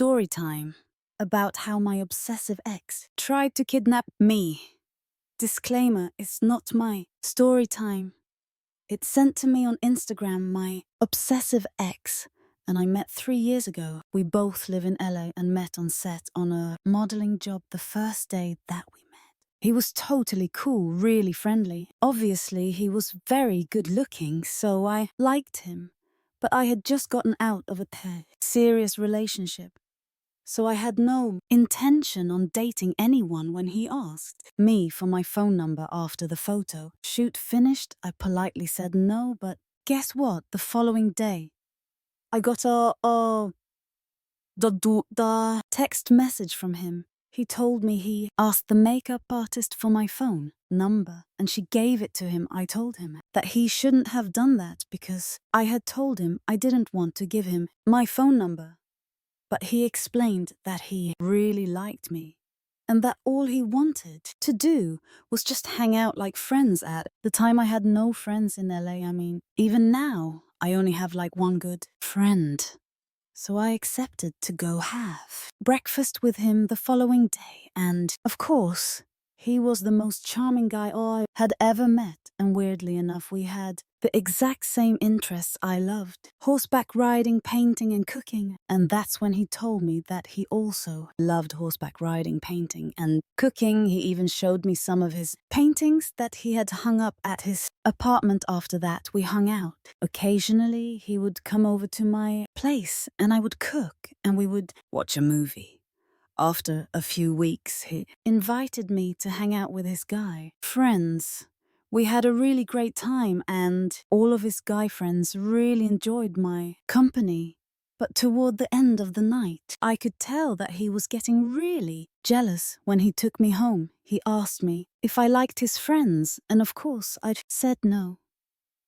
story time about how my obsessive ex tried to kidnap me. Disclaimer, it's not my story time. It's sent to me on Instagram, my obsessive ex, and I met 3 years ago. We both live in LA and met on set on a modeling job the first day that we met. He was totally cool, really friendly. Obviously, he was very good looking, so I liked him. But I had just gotten out of a serious relationship, so I had no intention on dating anyone when he asked me for my phone number after the photo shoot finished. I politely said no, but guess what? The following day, I got a text message from him. He told me he asked the makeup artist for my phone number, and she gave it to him. I told him that he shouldn't have done that because I had told him I didn't want to give him my phone number. But he explained that he really liked me and that all he wanted to do was just hang out like friends. At the time, I had no friends in LA. I mean, even now, I only have like one good friend. So I accepted to go have breakfast with him the following day, and of course, he was the most charming guy I had ever met, and weirdly enough, we had the exact same interests I loved: horseback riding, painting, and cooking. And that's when he told me that he also loved horseback riding, painting, and cooking. He even showed me some of his paintings that he had hung up at his apartment. After that, we hung out. Occasionally, he would come over to my place, and I would cook, and we would watch a movie. After a few weeks, he invited me to hang out with his guy friends. We had a really great time, and all of his guy friends really enjoyed my company. But toward the end of the night, I could tell that he was getting really jealous. When he took me home, he asked me if I liked his friends, and of course I'd said no.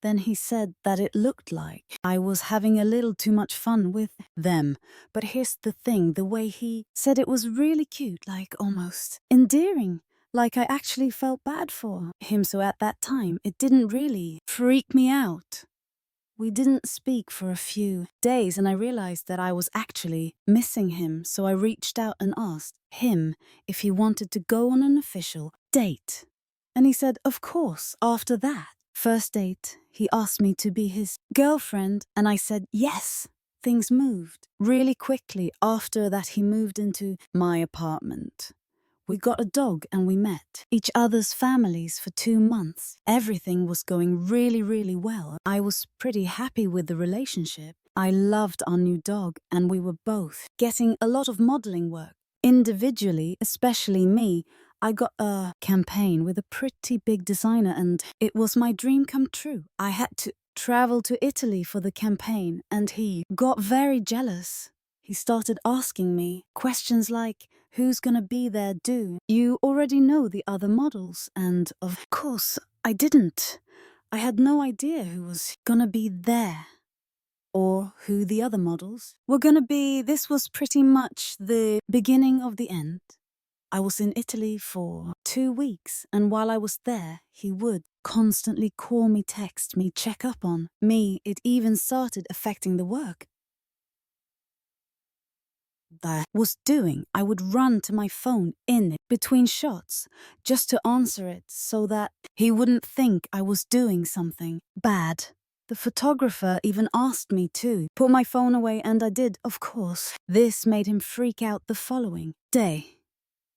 Then he said that it looked like I was having a little too much fun with them. But here's the thing, the way he said it was really cute, like almost endearing, like I actually felt bad for him. So at that time, it didn't really freak me out. We didn't speak for a few days, and I realized that I was actually missing him. So I reached out and asked him if he wanted to go on an official date. And he said, of course. After that first date, he asked me to be his girlfriend, and I said yes. Things moved really quickly. After that, he moved into my apartment. We got a dog and we met each other's families for 2 months. Everything was going really, really well. I was pretty happy with the relationship. I loved our new dog, and we were both getting a lot of modeling work. Individually, especially me, I got a campaign with a pretty big designer, and it was my dream come true. I had to travel to Italy for the campaign, and he got very jealous. He started asking me questions like, who's gonna be there? Do you already know the other models? And of course, I didn't. I had no idea who was gonna be there, or who the other models were gonna be. This was pretty much the beginning of the end. I was in Italy for 2 weeks, and while I was there, he would constantly call me, text me, check up on me. It even started affecting the work that I was doing. I would run to my phone in between shots just to answer it so that he wouldn't think I was doing something bad. The photographer even asked me to put my phone away, and I did, of course. This made him freak out. The following day,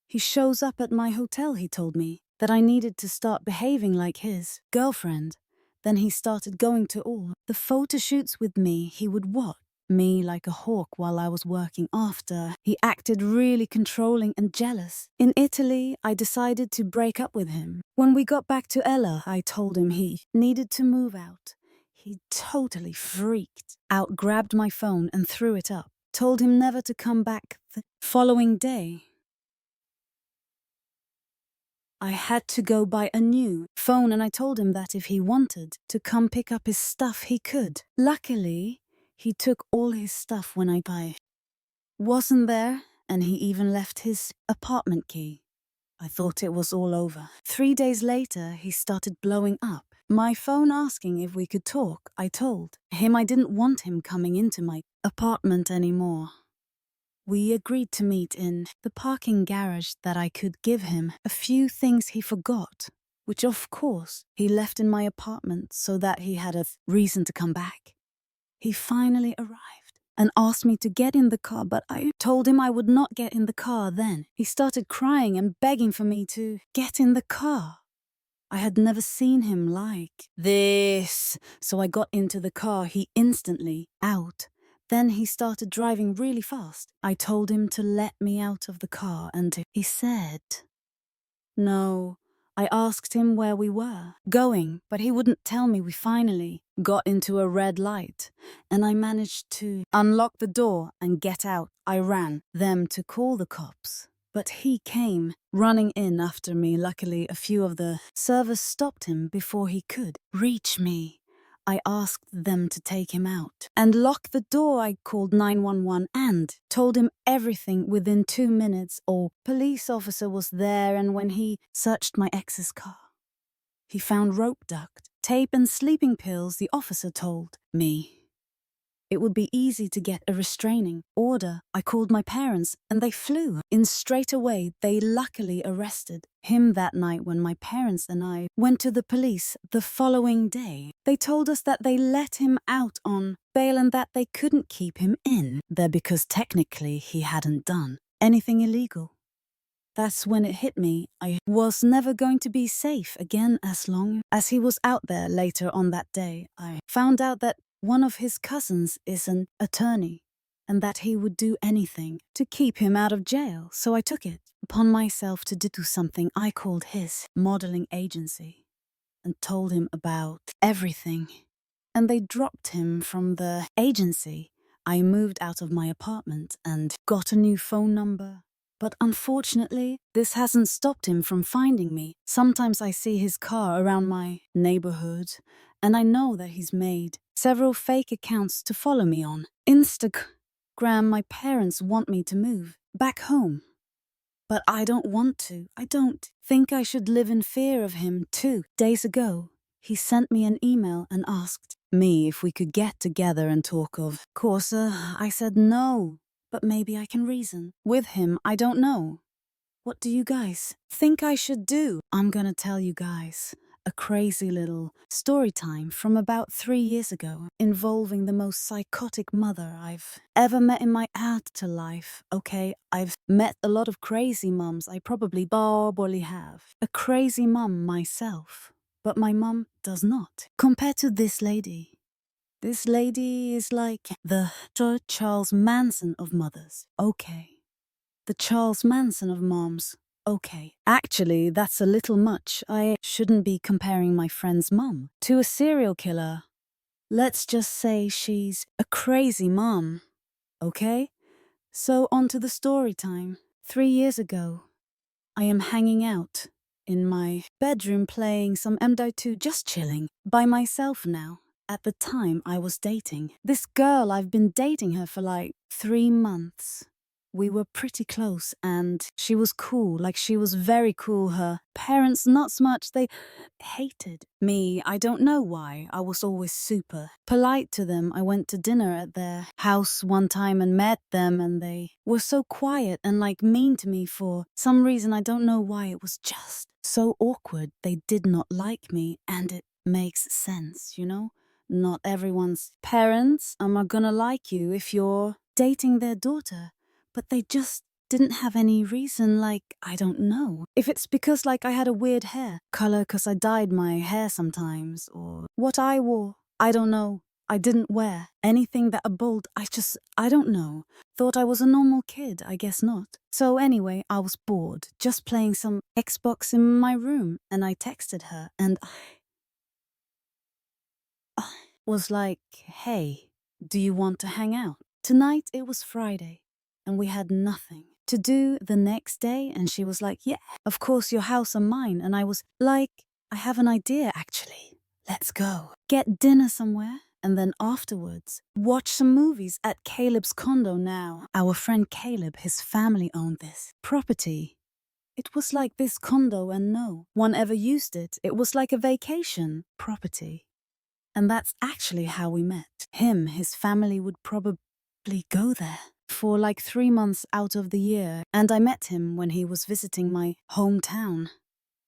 he shows up at my hotel. He told me that I needed to start behaving like his girlfriend. Then he started going to all the photo shoots with me. He would watch me like a hawk while I was working. After, he acted really controlling and jealous. In Italy, I decided to break up with him. When we got back to Ella, I told him he needed to move out. He totally freaked out, grabbed my phone and threw it up. Told him never to come back. The following day, I had to go buy a new phone, and I told him that if he wanted to come pick up his stuff, he could. Luckily, he took all his stuff when I wasn't there, and he even left his apartment key. I thought it was all over. 3 days later, he started blowing up my phone asking if we could talk. I told him I didn't want him coming into my apartment anymore. We agreed to meet in the parking garage that I could give him a few things he forgot, which of course he left in my apartment so that he had a reason to come back. He finally arrived and asked me to get in the car, but I told him I would not get in the car then. He started crying and begging for me to get in the car. I had never seen him like this, so I got into the car. He instantly out. Then he started driving really fast. I told him to let me out of the car and he said no. I asked him where we were going, but he wouldn't tell me. We finally got into a red light and I managed to unlock the door and get out. I ran them to call the cops. But he came running in after me. Luckily, a few of the servers stopped him before he could reach me. I asked them to take him out and lock the door. I called 911 and told him everything within 2 minutes. A police officer was there, and when he searched my ex's car, he found rope duct, tape and sleeping pills. The officer told me it would be easy to get a restraining order. I called my parents and they flew in straight away. They luckily arrested him that night. When my parents and I went to the police the following day, they told us that they let him out on bail and that they couldn't keep him in there because technically he hadn't done anything illegal. That's when it hit me. I was never going to be safe again as long as he was out there. Later on that day, I found out that one of his cousins is an attorney and that he would do anything to keep him out of jail. So I took it upon myself to do something. I called his modeling agency and told him about everything. And they dropped him from the agency. I moved out of my apartment and got a new phone number. But unfortunately, this hasn't stopped him from finding me. Sometimes I see his car around my neighborhood, and I know that he's made several fake accounts to follow me on Instagram. My parents want me to move back home, but I don't want to. I don't think I should live in fear of him. 2 days ago, he sent me an email and asked me if we could get together and talk. Of course, I said no. But maybe I can reason with him. I don't know. What do you guys think I should do? I'm gonna tell you guys a crazy little story time from about 3 years ago involving the most psychotic mother I've ever met in my afterlife. Okay, I've met a lot of crazy mums. I probably have a crazy mum myself, but my mum does not. Compared to this lady. This lady is like the Charles Manson of mothers. Okay. The Charles Manson of moms. Okay. Actually, that's a little much. I shouldn't be comparing my friend's mum to a serial killer. Let's just say she's a crazy mom. Okay? So on to the story time. 3 years ago, I am hanging out in my bedroom playing some MDO2, just chilling by myself now. At the time, I was dating this girl. I've been dating her for like 3 months. We were pretty close and she was cool, like she was very cool. Her parents, not so much. They hated me. I don't know why. I was always super polite to them. I went to dinner at their house one time and met them and they were so quiet and like mean to me for some reason. I don't know why. It was just so awkward. They did not like me and it makes sense, you know? Not everyone's parents are gonna like you if you're dating their daughter, but they just didn't have any reason. Like, I don't know. If it's because like I had a weird hair color because I dyed my hair sometimes, or what I wore, I don't know. I didn't wear anything that a bold, I don't know. Thought I was a normal kid, I guess not. So anyway, I was bored, just playing some Xbox in my room, and I texted her and I was like, hey, do you want to hang out? Tonight it was Friday, and we had nothing to do the next day, and she was like, yeah, of course, your house and mine. And I was like, I have an idea, actually. Let's go. Get dinner somewhere, and then afterwards, watch some movies at Caleb's condo now. Our friend Caleb, his family owned this property. It was like this condo, and no one ever used it. It was like a vacation property. And that's actually how we met. His family would probably go there for like 3 months out of the year, and I met him when he was visiting my hometown.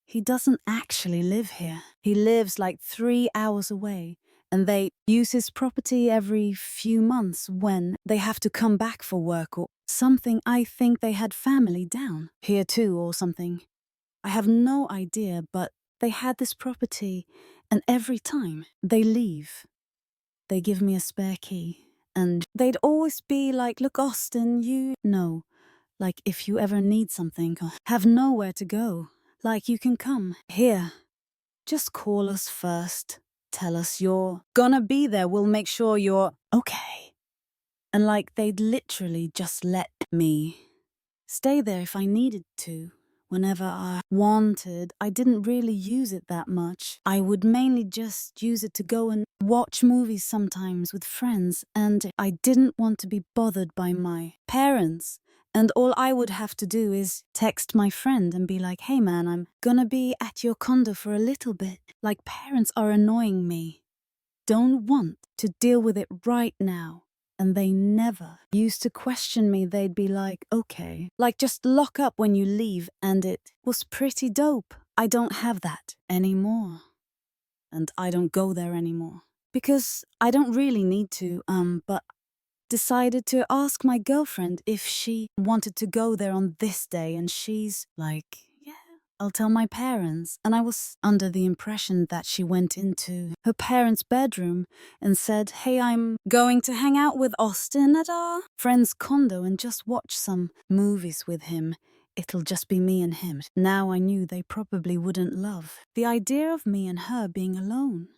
He doesn't actually live here. He lives like 3 hours away, and they use his property every few months when they have to come back for work or something. I think they had family down here too or something. I have no idea, but they had this property, and every time they leave, they give me a spare key. And they'd always be like, look, Austin, you know, like if you ever need something or have nowhere to go, like you can come here. Just call us first. Tell us you're gonna be there. We'll make sure you're okay. And like they'd literally just let me stay there if I needed to. Whenever I wanted, I didn't really use it that much. I would mainly just use it to go and watch movies sometimes with friends, and I didn't want to be bothered by my parents. And all I would have to do is text my friend and be like, hey man, I'm gonna be at your condo for a little bit. Like, parents are annoying me. Don't want to deal with it right now. And they never used to question me. They'd be like, okay, like just lock up when you leave. And it was pretty dope. I don't have that anymore. And I don't go there anymore. Because I don't really need to, but decided to ask my girlfriend if she wanted to go there on this day. And she's like, yeah, I'll tell my parents. And I was under the impression that she went into her parents' bedroom and said, hey, I'm going to hang out with Austin at our friend's condo and just watch some movies with him. It'll just be me and him. Now I knew they probably wouldn't love the idea of me and her being alone.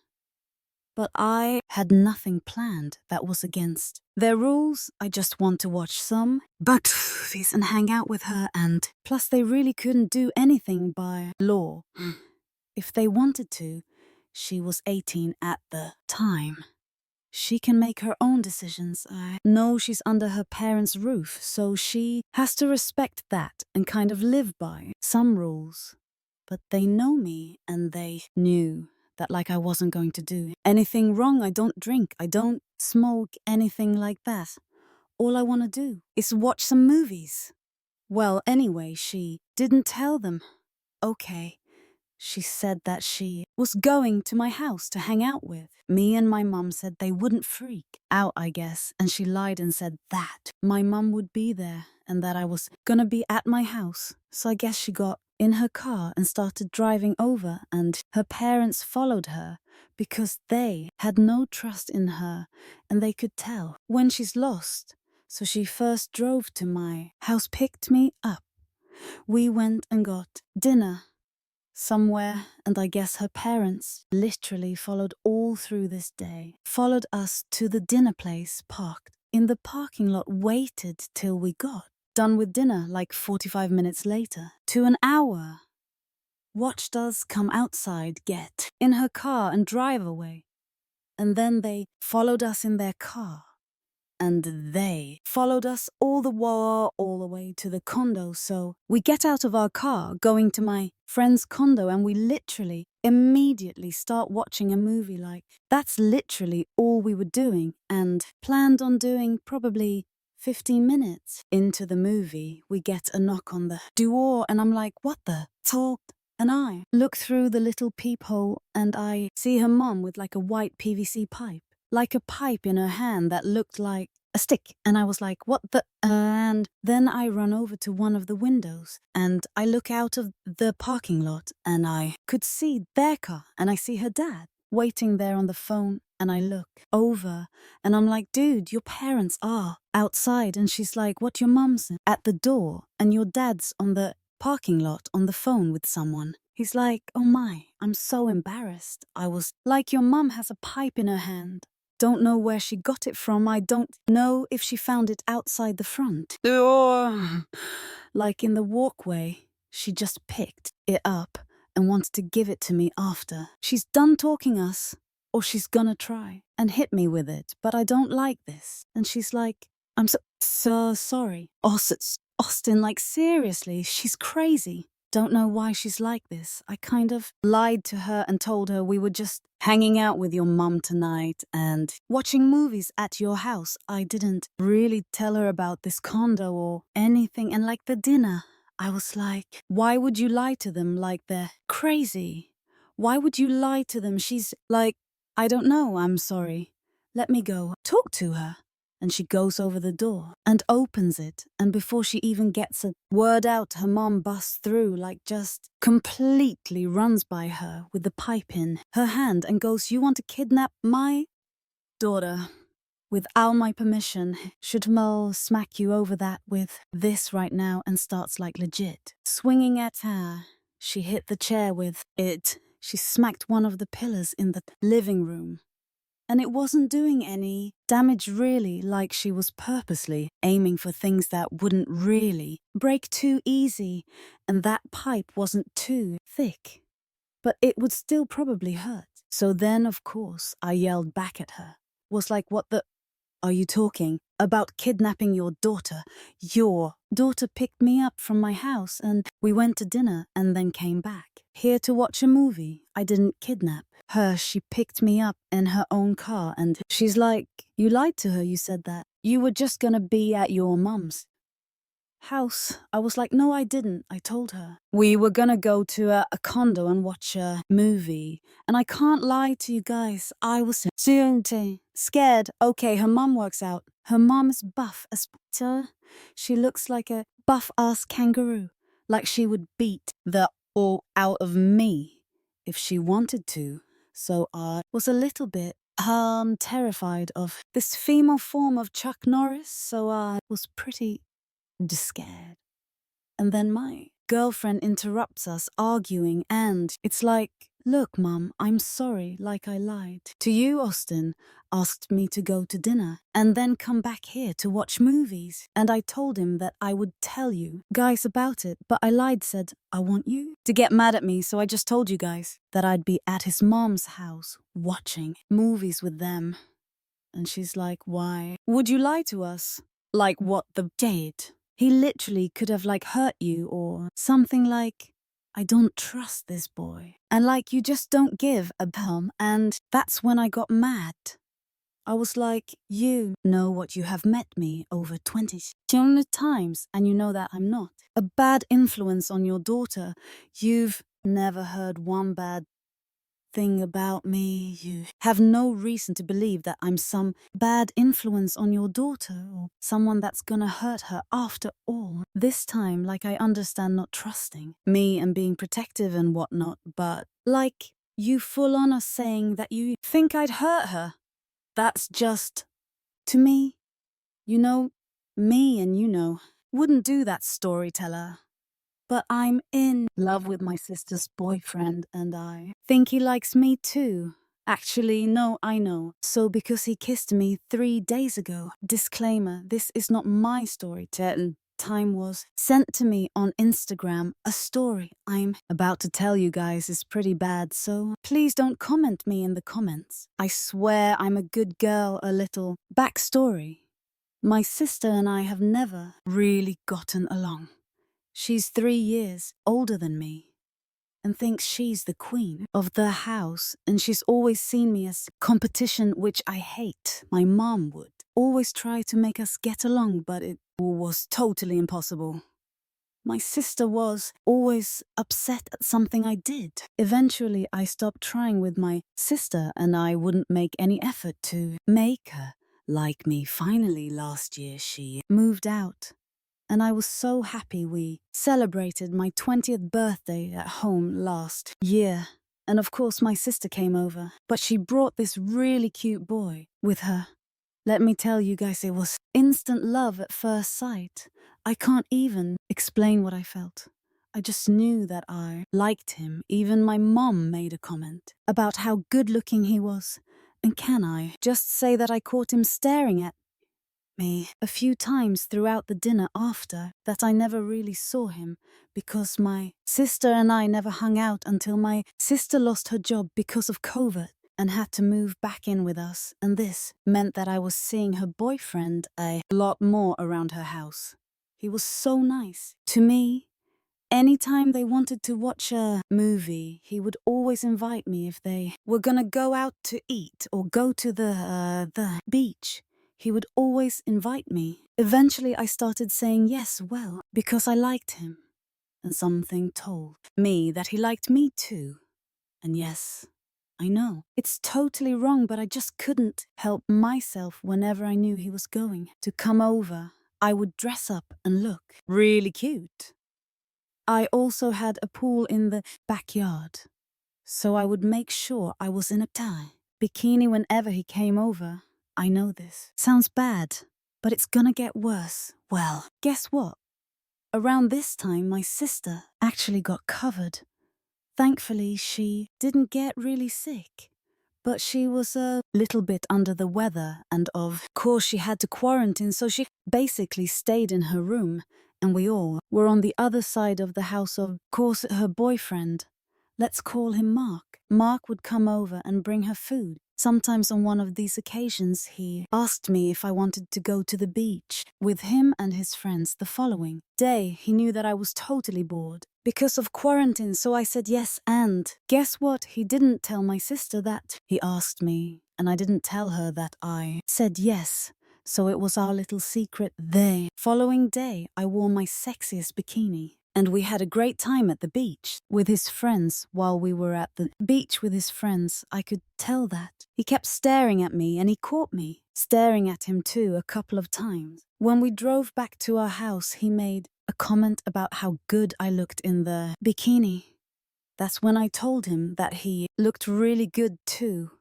But I had nothing planned that was against their rules. I just want to watch some movies and hang out with her, and plus they really couldn't do anything by law. If they wanted to, she was 18 at the time. She can make her own decisions. I know she's under her parents' roof, so she has to respect that and kind of live by some rules. But they know me, and they knew that like I wasn't going to do anything wrong. I don't drink, I don't smoke, anything like that. All I want to do is watch some movies. Well, anyway, she didn't tell them. Okay. She said that she was going to my house to hang out with. Me and my mum said they wouldn't freak out, I guess, and she lied and said that my mum would be there and that I was gonna be at my house. So I guess she got in her car and started driving over, and her parents followed her because they had no trust in her and they could tell when she's lost. So she first drove to my house, picked me up. We went and got dinner somewhere, and I guess her parents literally followed all through this day. Followed us to the dinner place, parked in the parking lot, waited till we got done with dinner like 45 minutes later, to an hour. Watched us come outside, get in her car and drive away. And then they followed us in their car. And they followed us all the way to the condo. So we get out of our car, going to my friend's condo, and we literally immediately start watching a movie. Like, that's literally all we were doing, and planned on doing probably 15 minutes. Into the movie, we get a knock on the door, and I'm like, what the talk? And I look through the little peephole, and I see her mom with like a white PVC pipe. Like a pipe in her hand that looked like a stick. And I was like, what the? And then I run over to one of the windows and I look out of the parking lot and I could see their car and I see her dad waiting there on the phone. And I look over and I'm like, dude, your parents are outside. And she's like, what, your mum's at the door and your dad's on the parking lot on the phone with someone. He's like, oh my, I'm so embarrassed. I was like, your mum has a pipe in her hand. Don't know where she got it from. I don't know if she found it outside the front or like in the walkway. She just picked it up and wanted to give it to me after she's done talking us, or she's gonna try and hit me with it. But I don't like this. And she's like, I'm so sorry. Austin, like seriously, she's crazy. don't know why she's like this. I kind of lied to her and told her we were just hanging out with your mum tonight and watching movies at your house. I didn't really tell her about this condo or anything. And like the dinner, I was like, why would you lie to them like they're crazy? Why would you lie to them? She's like, I don't know, I'm sorry. Let me go talk to her. And she goes over the door and opens it. And before she even gets a word out, her mom busts through, like just completely runs by her with the pipe in her hand and goes, you want to kidnap my daughter? Without my permission, should Mo smack you over that with this right now and starts like legit. Swinging at her, she hit the chair with it. She smacked one of the pillars in the living room. And it wasn't doing any damage really, like she was purposely aiming for things that wouldn't really break too easy, and that pipe wasn't too thick. But it would still probably hurt. So then, of course, I yelled back at her. Was like, what the... Are you talking about kidnapping your daughter? Your daughter picked me up from my house and we went to dinner and then came back. Here to watch a movie. I didn't kidnap her. She picked me up in her own car and she's like, you lied to her, you said that. You were just gonna be at your mum's house. I was like, no, I didn't. I told her. We were gonna go to a condo and watch a movie. And I can't lie to you guys. I was scared. Okay, her mum works out. Her mum is buff as she looks like a buff-ass kangaroo. Like she would beat the all out of me if she wanted to. So I was a little bit terrified of this female form of Chuck Norris. So I was pretty scared. And then my girlfriend interrupts us arguing and it's like, look, Mum, I'm sorry, like I lied to you. Austin asked me to go to dinner and then come back here to watch movies. And I told him that I would tell you guys about it, but I lied, said, I want you to get mad at me, so I just told you guys that I'd be at his mom's house watching movies with them. And she's like, why would you lie to us? Like what the jade? He literally could have like hurt you or something like, I don't trust this boy. And like, you just don't give a damn. And that's when I got mad. I was like, you know what, you have met me over 20 times and you know that I'm not a bad influence on your daughter. You've never heard one bad thing about me. You have no reason to believe that I'm some bad influence on your daughter or someone that's gonna hurt her after all. This time, like, I understand not trusting me and being protective and whatnot, but like, you full on are saying that you think I'd hurt her. That's just, to me, you know, me and you know, wouldn't do that, storyteller. But I'm in love with my sister's boyfriend and I think he likes me too. Actually, no, I know. So because he kissed me 3 days ago, disclaimer, this is not my story. Time was sent to me on Instagram. A story I'm about to tell you guys is pretty bad, so please don't comment me in the comments. I swear I'm a good girl. A little backstory. My sister and I have never really gotten along. She's 3 years older than me and thinks she's the queen of the house, and she's always seen me as competition, which I hate. My mom would always try to make us get along, but it was totally impossible. My sister was always upset at something I did. Eventually, I stopped trying with my sister and I wouldn't make any effort to make her like me. Finally, last year, she moved out. And I was so happy. We celebrated my 20th birthday at home last year. And of course my sister came over, but she brought this really cute boy with her. Let me tell you guys, it was instant love at first sight. I can't even explain what I felt. I just knew that I liked him. Even my mom made a comment about how good looking he was. And can I just say that I caught him staring at me a few times throughout the dinner after that. I never really saw him because my sister and I never hung out until my sister lost her job because of COVID and had to move back in with us, and this meant that I was seeing her boyfriend a lot more around her house. He was so nice to me anytime they wanted to watch a movie, he would always invite me if they were gonna go out to eat or go to the beach. He would always invite me. Eventually, I started saying yes, well, because I liked him. And something told me that he liked me too. And yes, I know. It's totally wrong, but I just couldn't help myself whenever I knew he was going to come over. I would dress up and look really cute. I also had a pool in the backyard, so I would make sure I was in a bikini whenever he came over. I know this sounds bad, but it's gonna get worse. Well, guess what? Around this time, my sister actually got covered. Thankfully, she didn't get really sick, but she was a little bit under the weather, and of course she had to quarantine, so she basically stayed in her room, and we all were on the other side of the house. Of course, her boyfriend, let's call him Mark. Mark would come over and bring her food. Sometimes on one of these occasions, he asked me if I wanted to go to the beach with him and his friends the following day. He knew that I was totally bored because of quarantine, so I said yes, and guess what? He didn't tell my sister that. He asked me, and I didn't tell her that I said yes. So it was our little secret. The following day, I wore my sexiest bikini. And we had a great time at the beach with his friends. While we were at the beach with his friends, I could tell that. He kept staring at me, and he caught me staring at him too a couple of times. When we drove back to our house, he made a comment about how good I looked in the bikini. That's when I told him that he looked really good too.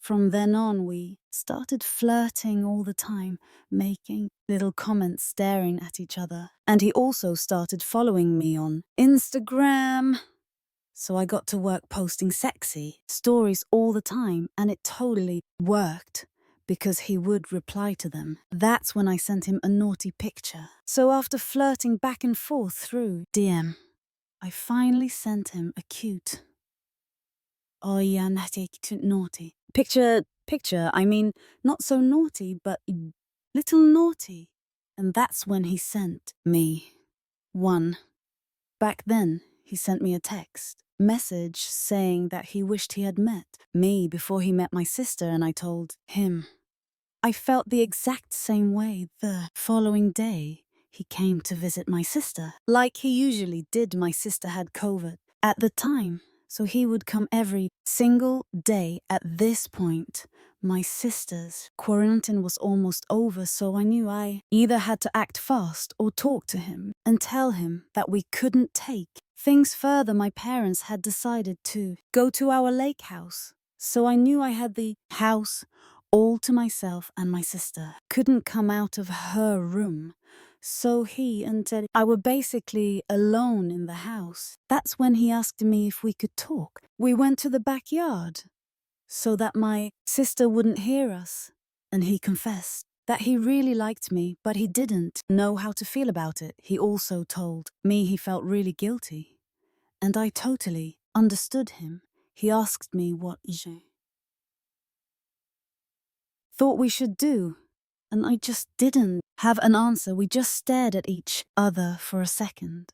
From then on, we started flirting all the time, making little comments, staring at each other. And he also started following me on Instagram. So I got to work posting sexy stories all the time, and it totally worked because he would reply to them. That's when I sent him a naughty picture. So after flirting back and forth through DM, I finally sent him a cute, oh yeah, naughty picture, I mean, not so naughty, but little naughty. And that's when he sent me one. Back then, he sent me a text message saying that he wished he had met me before he met my sister, and I told him. I felt the exact same way the following day. He came to visit my sister, like he usually did. My sister had COVID at the time, so he would come every single day. At this point, my sister's quarantine was almost over, so I knew I either had to act fast or talk to him and tell him that we couldn't take things further. My parents had decided to go to our lake house, so I knew I had the house all to myself, and my sister couldn't come out of her room. So he and Teddy, I were basically alone in the house. That's when he asked me if we could talk. We went to the backyard so that my sister wouldn't hear us. And he confessed that he really liked me, but he didn't know how to feel about it. He also told me he felt really guilty. And I totally understood him. He asked me what je thought we should do, and I just didn't have an answer. We just stared at each other for a second,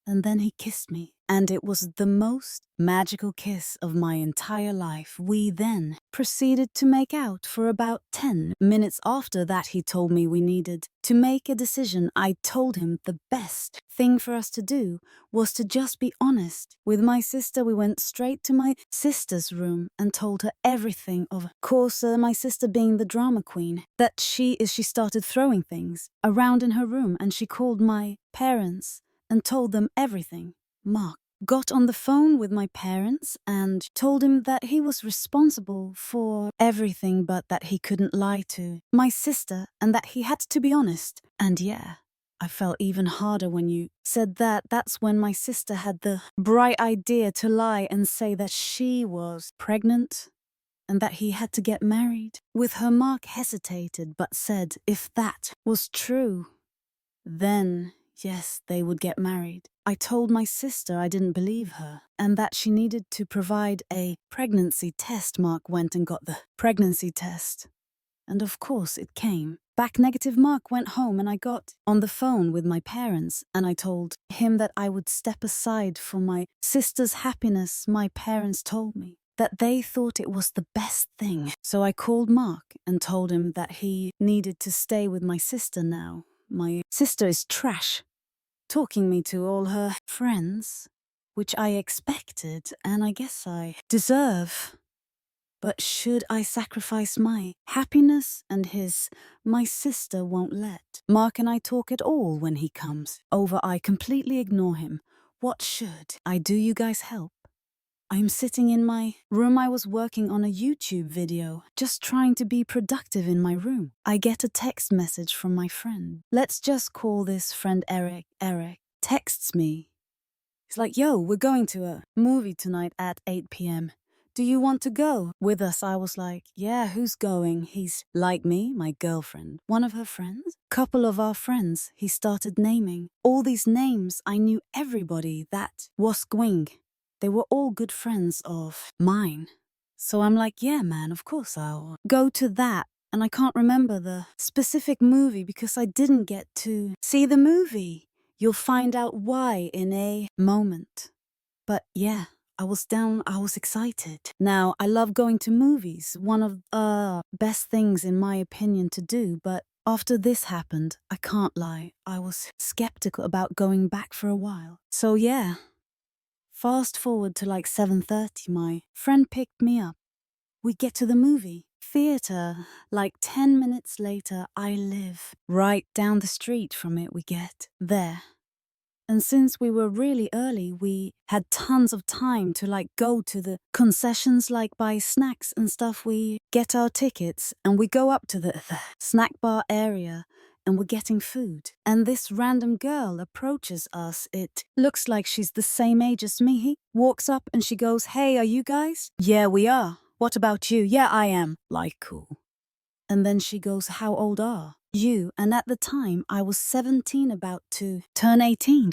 and then he kissed me, and it was the most magical kiss of my entire life. We then proceeded to make out for about 10 minutes. After that, he told me we needed to make a decision. I told him the best thing for us to do was to just be honest. With my sister, we went straight to my sister's room and told her everything. Of course, my sister being the drama queen, that she started throwing things around in her room, and she called my parents and told them everything. Mark got on the phone with my parents and told him that he was responsible for everything, but that he couldn't lie to my sister and that he had to be honest. And yeah, I felt even harder when you said that. That's when my sister had the bright idea to lie and say that she was pregnant and that he had to get married with her. Mark hesitated but said if that was true, then yes, they would get married. I told my sister I didn't believe her and that she needed to provide a pregnancy test. Mark went and got the pregnancy test. And of course it came back negative Mark went home and I got on the phone with my parents and I told him that I would step aside for my sister's happiness. My parents told me that they thought it was the best thing. So I called Mark and told him that he needed to stay with my sister now. My sister is trash, talking me to all her friends, which I expected and I guess I deserve. But should I sacrifice my happiness and his? My sister won't let Mark and I talk at all when he comes over. I completely ignore him. What should I do? You guys help. I'm sitting in my room. I was working on a YouTube video, just trying to be productive in my room. I get a text message from my friend. Let's just call this friend Eric. Eric texts me. He's like, yo, we're going to a movie tonight at 8 p.m. Do you want to go with us? I was like, yeah, who's going? He's like me, my girlfriend, one of her friends, couple of our friends. He started naming all these names. I knew everybody that was going. They were all good friends of mine. So I'm like, yeah, man, of course I'll go to that. And I can't remember the specific movie because I didn't get to see the movie. You'll find out why in a moment. But yeah, I was down, I was excited. Now, I love going to movies, one of the best things in my opinion to do, but after this happened, I can't lie, I was skeptical about going back for a while. So yeah, fast forward to like 7:30, my friend picked me up. We get to the movie theater. Like 10 minutes later, I live right down the street from it. We get there. And since we were really early, we had tons of time to like go to the concessions, like buy snacks and stuff. We get our tickets and we go up to the snack bar area and we're getting food. And this random girl approaches us. It looks like she's the same age as me. He walks up and she goes, hey, are you guys? Yeah, we are. What about you? Yeah, I am. Like, cool. And then she goes, how old are you? And at the time, I was 17, about to turn 18.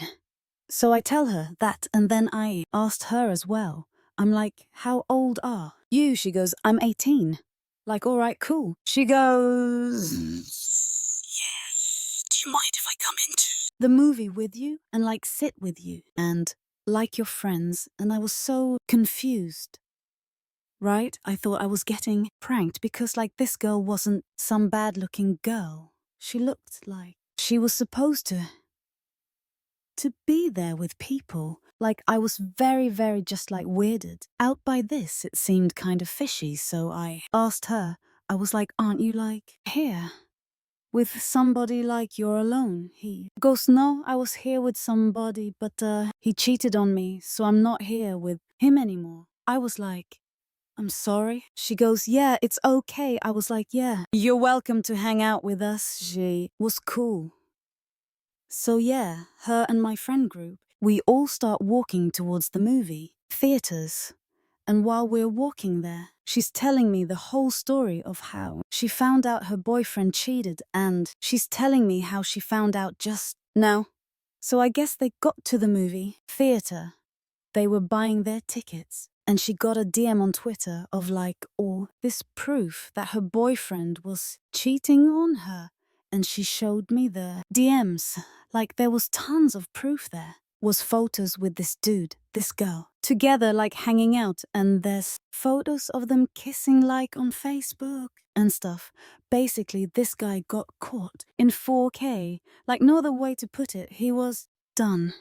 So I tell her that, and then I asked her as well. I'm like, how old are you? She goes, I'm 18. Like, all right, cool. She goes, yeah, do you mind if I come into the movie with you and like sit with you and like your friends? And I was so confused. Right? I thought I was getting pranked because like this girl wasn't some bad looking girl. She looked like she was supposed to be there with people. Like I was very, very just like weirded out by this. It seemed kind of fishy. So I asked her, I was like, aren't you like here with somebody? Like you're alone? He goes, no, I was here with somebody, but he cheated on me. So I'm not here with him anymore. I was like, I'm sorry. She goes, yeah, it's okay. I was like, yeah, you're welcome to hang out with us. She was cool. So yeah, her and my friend group, we all start walking towards the movie theaters. And while we're walking there, she's telling me the whole story of how she found out her boyfriend cheated, and she's telling me how she found out just now. So I guess they got to the movie theater. They were buying their tickets. And she got a DM on Twitter of like all this proof that her boyfriend was cheating on her. And she showed me the DMs. Like there was tons of proof there. Was photos with this dude, this girl, together like hanging out. And there's photos of them kissing like on Facebook and stuff. Basically, this guy got caught in 4K. Like no other way to put it, he was done.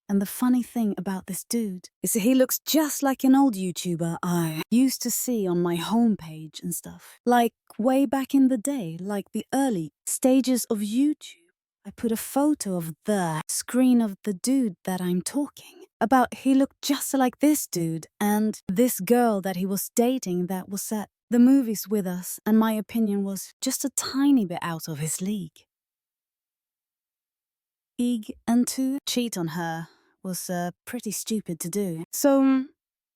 And the funny thing about this dude is that he looks just like an old YouTuber I used to see on my homepage and stuff. Like way back in the day, like the early stages of YouTube. I put a photo of the screen of the dude that I'm talking about. He looked just like this dude and this girl that he was dating that was at the movies with us, and my opinion was just a tiny bit out of his league. And to cheat on her was pretty stupid to do. So,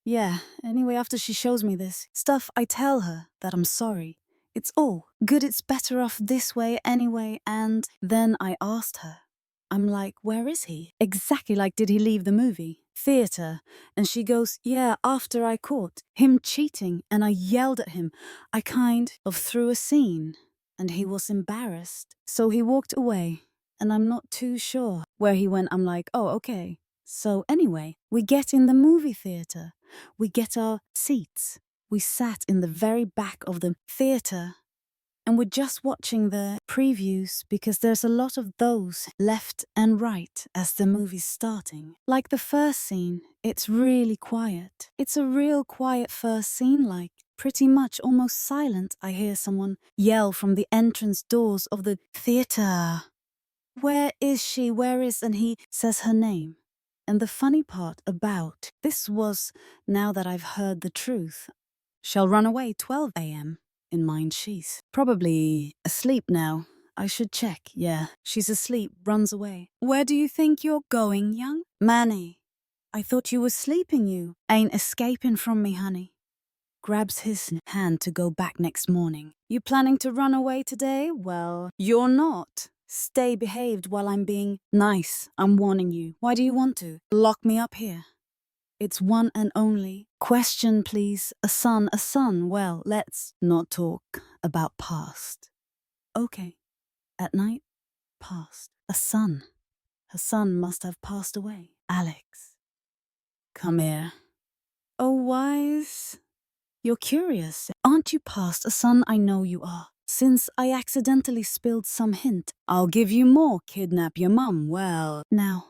yeah, anyway, after she shows me this stuff, I tell her that I'm sorry. It's all good, it's better off this way anyway. And then I asked her, I'm like, where is he? Exactly, like, did he leave the movie theater? And she goes, yeah, after I caught him cheating and I yelled at him, I kind of threw a scene. and he was embarrassed. So he walked away, and I'm not too sure where he went. I'm like, oh, okay. So anyway, we get in the movie theater. We get our seats. We sat in the very back of the theater, and we're just watching the previews because there's a lot of those left and right as the movie's starting. Like the first scene, it's really quiet. It's a real quiet first scene, like pretty much almost silent. I hear someone yell from the entrance doors of the theater. Where is she? Where is? And he says her name. And the funny part about this was, now that I've heard the truth, shall run away 12 a.m. In mind, she's probably asleep now. I should check. Yeah, she's asleep, runs away. Where do you think you're going, young? Manny, I thought you were sleeping. You ain't escaping from me, honey. Grabs his hand to go back next morning. You planning to run away today? Well, you're not. Stay behaved while I'm being nice. I'm warning you. Why do you want to? Lock me up here. It's one and only. Question, please. A son. Well, let's not talk about past. Okay. At night, past. A son. Her son must have passed away. Alex. Come here. Oh, wise. You're curious. Aren't you past a son? I know you are. Since I accidentally spilled some hint, I'll give you more. Kidnap your mum. Well, now,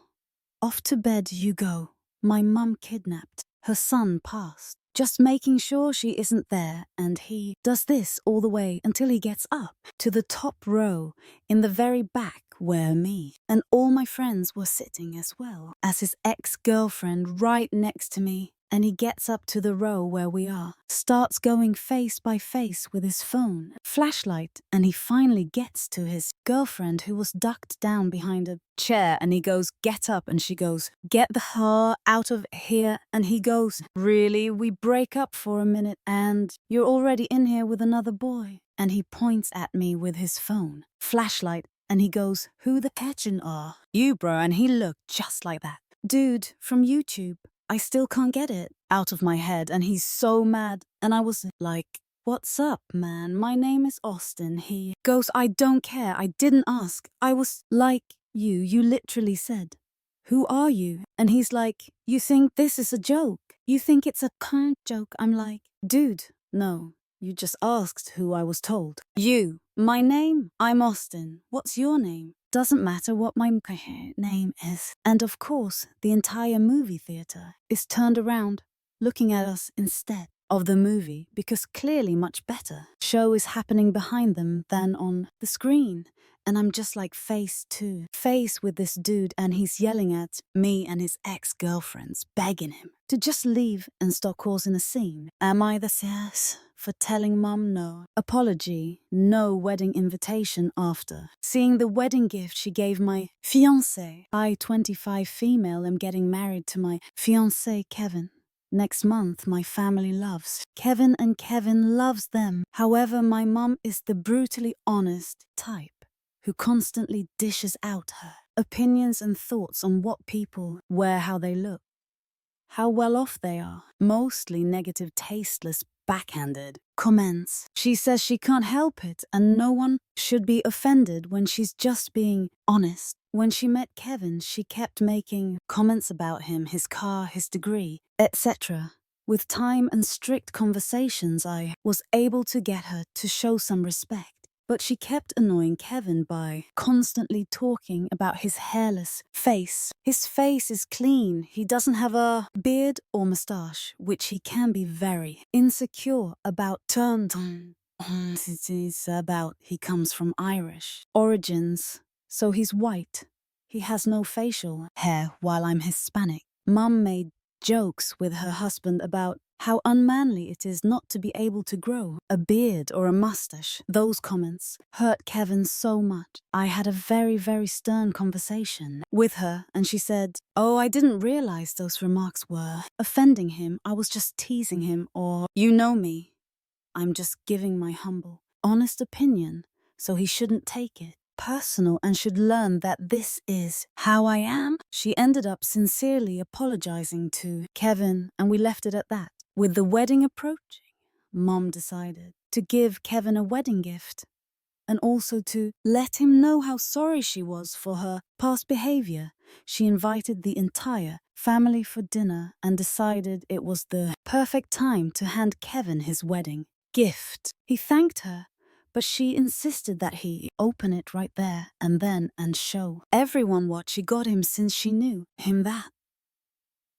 off to bed you go. My mum kidnapped. Her son passed. Just making sure she isn't there, and he does this all the way until he gets up to the top row in the very back where me and all my friends were sitting, as well as his ex-girlfriend right next to me. And he gets up to the row where we are, starts going face by face with his phone, flashlight, and he finally gets to his girlfriend who was ducked down behind a chair, and he goes, get up, and she goes, get the hell out of here, and he goes, really? We break up for a minute, and you're already in here with another boy. And he points at me with his phone, flashlight, and he goes, who the catchin' are? You, bro, and he looked just like that. Dude, from YouTube. I still can't get it out of my head, and he's so mad. And I was like, what's up, man? My name is Austin. He goes, I don't care. I didn't ask. I was like, you literally said, who are you? And he's like, you think this is a joke? You think it's a kind joke? I'm like, dude, no. You just asked who I was told. You. My name? I'm Austin. What's your name? Doesn't matter what my name is. And of course, the entire movie theater is turned around, looking at us instead of the movie, because clearly much better show is happening behind them than on the screen. And I'm just like face to face with this dude, and he's yelling at me and his ex-girlfriends, begging him to just leave and stop causing a scene. Am I the sis for telling mum no? Apology, no wedding invitation after. Seeing the wedding gift she gave my fiancé. I, 25 female, am getting married to my fiancé Kevin. Next month, my family loves Kevin, and Kevin loves them. However, my mum is the brutally honest type who constantly dishes out her opinions and thoughts on what people wear, how they look, how well off they are. Mostly negative, tasteless, backhanded comments. She says she can't help it and no one should be offended when she's just being honest. When she met Kevin, she kept making comments about him, his car, his degree, etc. With time and strict conversations, I was able to get her to show some respect. But she kept annoying Kevin by constantly talking about his hairless face. His face is clean. He doesn't have a beard or moustache, which he can be very insecure about. Turned on. It's about he comes from Irish origins, so he's white. He has no facial hair, while I'm Hispanic. Mum made jokes with her husband about how unmanly it is not to be able to grow a beard or a mustache. Those comments hurt Kevin so much. I had a very, very stern conversation with her, and she said, oh, I didn't realize those remarks were offending him. I was just teasing him, or, you know me. I'm just giving my humble, honest opinion, so he shouldn't take it personal and should learn that this is how I am. She ended up sincerely apologizing to Kevin, and we left it at that. With the wedding approaching, Mom decided to give Kevin a wedding gift, and also to let him know how sorry she was for her past behavior. She invited the entire family for dinner and decided it was the perfect time to hand Kevin his wedding gift. He thanked her, but she insisted that he open it right there and then and show everyone what she got him since she knew him that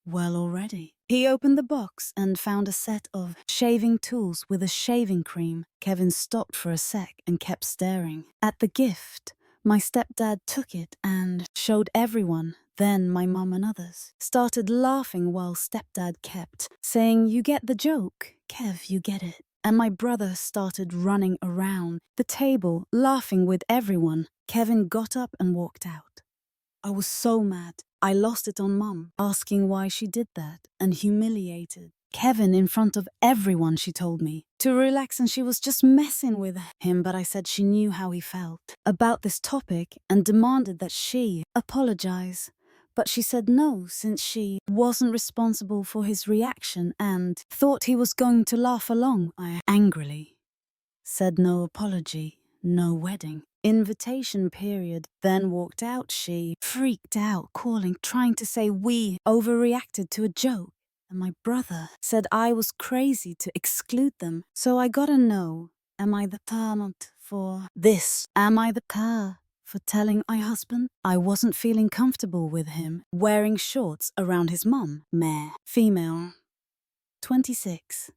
well already. He opened the box and found a set of shaving tools with a shaving cream. Kevin stopped for a sec and kept staring at the gift. My stepdad took it and showed everyone. Then my mum and others started laughing while stepdad kept saying, "You get the joke, Kev, you get it." And my brother started running around the table, laughing with everyone. Kevin got up and walked out. I was so mad. I lost it on Mum, asking why she did that, and humiliated Kevin in front of everyone. She told me to relax and she was just messing with him, but I said she knew how he felt about this topic and demanded that she apologize. But she said no, since she wasn't responsible for his reaction and thought he was going to laugh along. I angrily said no apology, no wedding invitation period, then walked out. She freaked out, trying to say we overreacted to a joke. And my brother said I was crazy to exclude them. So I gotta know, am I the parent for this? Am I the car for telling my husband I wasn't feeling comfortable with him wearing shorts around his mum? Male, female, 26,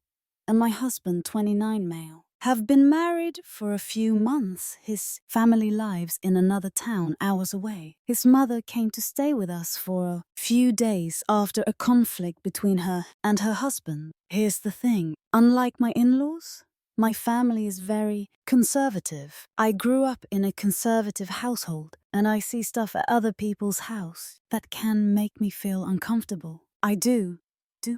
and my husband, 29, male. Have been married for a few months. His family lives in another town hours away. His mother came to stay with us for a few days after a conflict between her and her husband. Here's the thing. Unlike my in-laws, my family is very conservative. I grew up in a conservative household, and I see stuff at other people's house that can make me feel uncomfortable. I do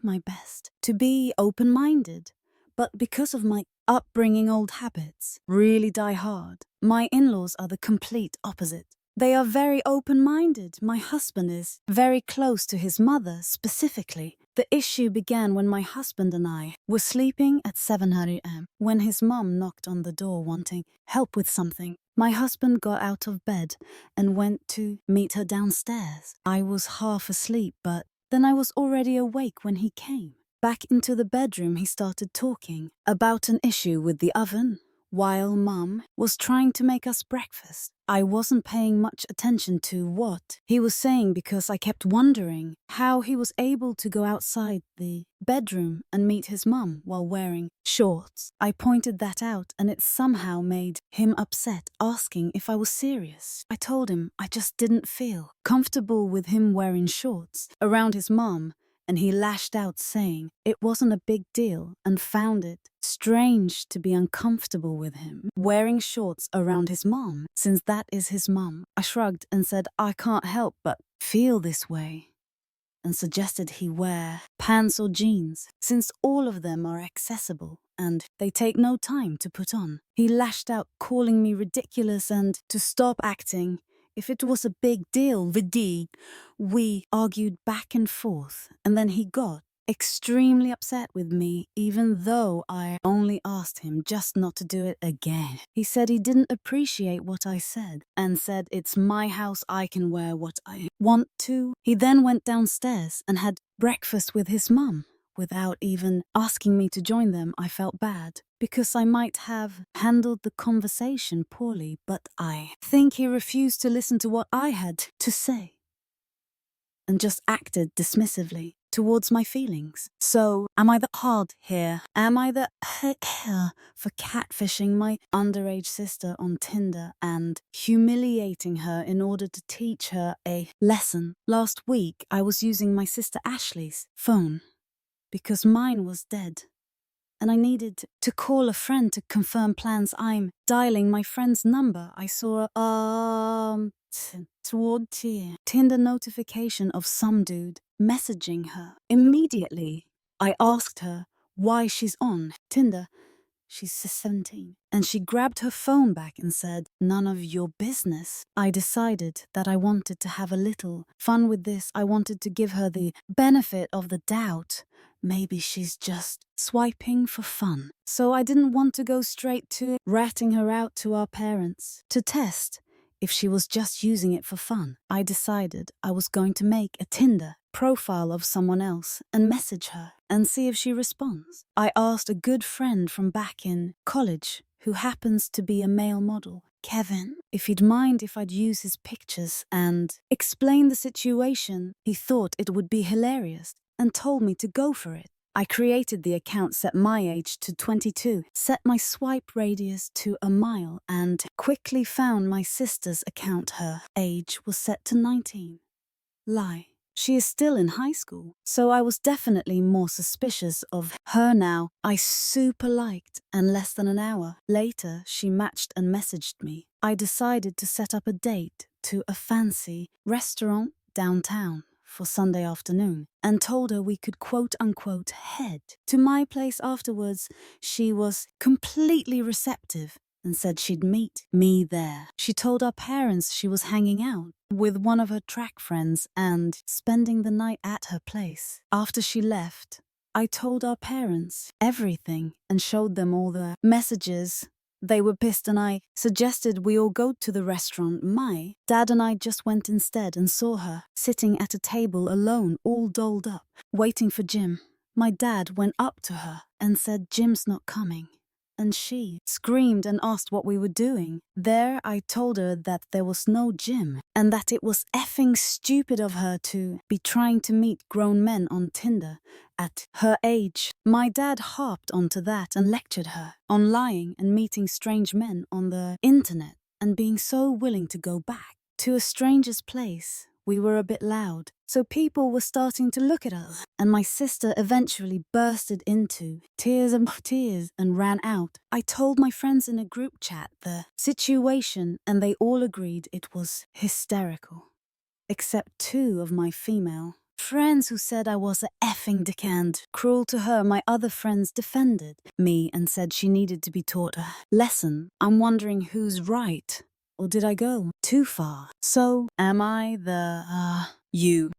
my best to be open-minded, but because of my upbringing, old habits really die hard. My in-laws are the complete opposite. They are very open-minded. My husband is very close to his mother, specifically. The issue began when my husband and I were sleeping at 7 a.m. when his mum knocked on the door wanting help with something. My husband got out of bed and went to meet her downstairs. I was half asleep, but then I was already awake when he came. Back into the bedroom, he started talking about an issue with the oven while Mum was trying to make us breakfast. I wasn't paying much attention to what he was saying because I kept wondering how he was able to go outside the bedroom and meet his mum while wearing shorts. I pointed that out and it somehow made him upset, asking if I was serious. I told him I just didn't feel comfortable with him wearing shorts around his mum, and he lashed out saying it wasn't a big deal and found it strange to be uncomfortable with him wearing shorts around his mom, since that is his mum. I shrugged and said I can't help but feel this way, and suggested he wear pants or jeans, since all of them are accessible and they take no time to put on. He lashed out, calling me ridiculous and to stop acting. If it was a big deal, we argued back and forth, and then he got extremely upset with me, even though I only asked him just not to do it again. He said he didn't appreciate what I said, and said it's my house, I can wear what I want to. He then went downstairs and had breakfast with his mum. Without even asking me to join them, I felt bad, because I might have handled the conversation poorly, but I think he refused to listen to what I had to say and just acted dismissively towards my feelings. So, am I the hard here? Am I the for catfishing my underage sister on Tinder and humiliating her in order to teach her a lesson? Last week, I was using my sister Ashley's phone because mine was dead, and I needed to call a friend to confirm plans. I'm dialing my friend's number. I saw toward Tinder notification of some dude messaging her. Immediately, I asked her why she's on Tinder. She's 17. And she grabbed her phone back and said, "None of your business." I decided that I wanted to have a little fun with this. I wanted to give her the benefit of the doubt, maybe she's just swiping for fun. So I didn't want to go straight to ratting her out to our parents. To test if she was just using it for fun, I decided I was going to make a Tinder profile of someone else and message her and see if she responds. I asked a good friend from back in college, who happens to be a male model, Kevin, if he'd mind if I'd use his pictures and explain the situation. He thought it would be hilarious and told me to go for it. I created the account, set my age to 22, set my swipe radius to a mile, and quickly found my sister's account. Her age was set to 19. Lie. She is still in high school, so I was definitely more suspicious of her now. I super liked, and less than an hour later, she matched and messaged me. I decided to set up a date to a fancy restaurant downtown for Sunday afternoon and told her we could quote-unquote head to my place afterwards. She was completely receptive and said she'd meet me there. She told our parents she was hanging out with one of her track friends and spending the night at her place. After she left, I told our parents everything and showed them all the messages. They were pissed and I suggested we all go to the restaurant. My dad and I just went instead and saw her sitting at a table alone, all dolled up, waiting for Jim. My dad went up to her and said Jim's not coming. And she screamed and asked what we were doing. There I told her that there was no Jim and that it was effing stupid of her to be trying to meet grown men on Tinder at her age. My dad harped onto that and lectured her on lying and meeting strange men on the internet and being so willing to go back to a stranger's place. We were a bit loud, so people were starting to look at us, and my sister eventually bursted into tears and ran out. I told my friends in a group chat the situation, and they all agreed it was hysterical. Except 2 of my female friends who said I was a effing dickhead. Cruel to her, my other friends defended me and said she needed to be taught a lesson. I'm wondering who's right. Or did I go too far? So, am I the, you?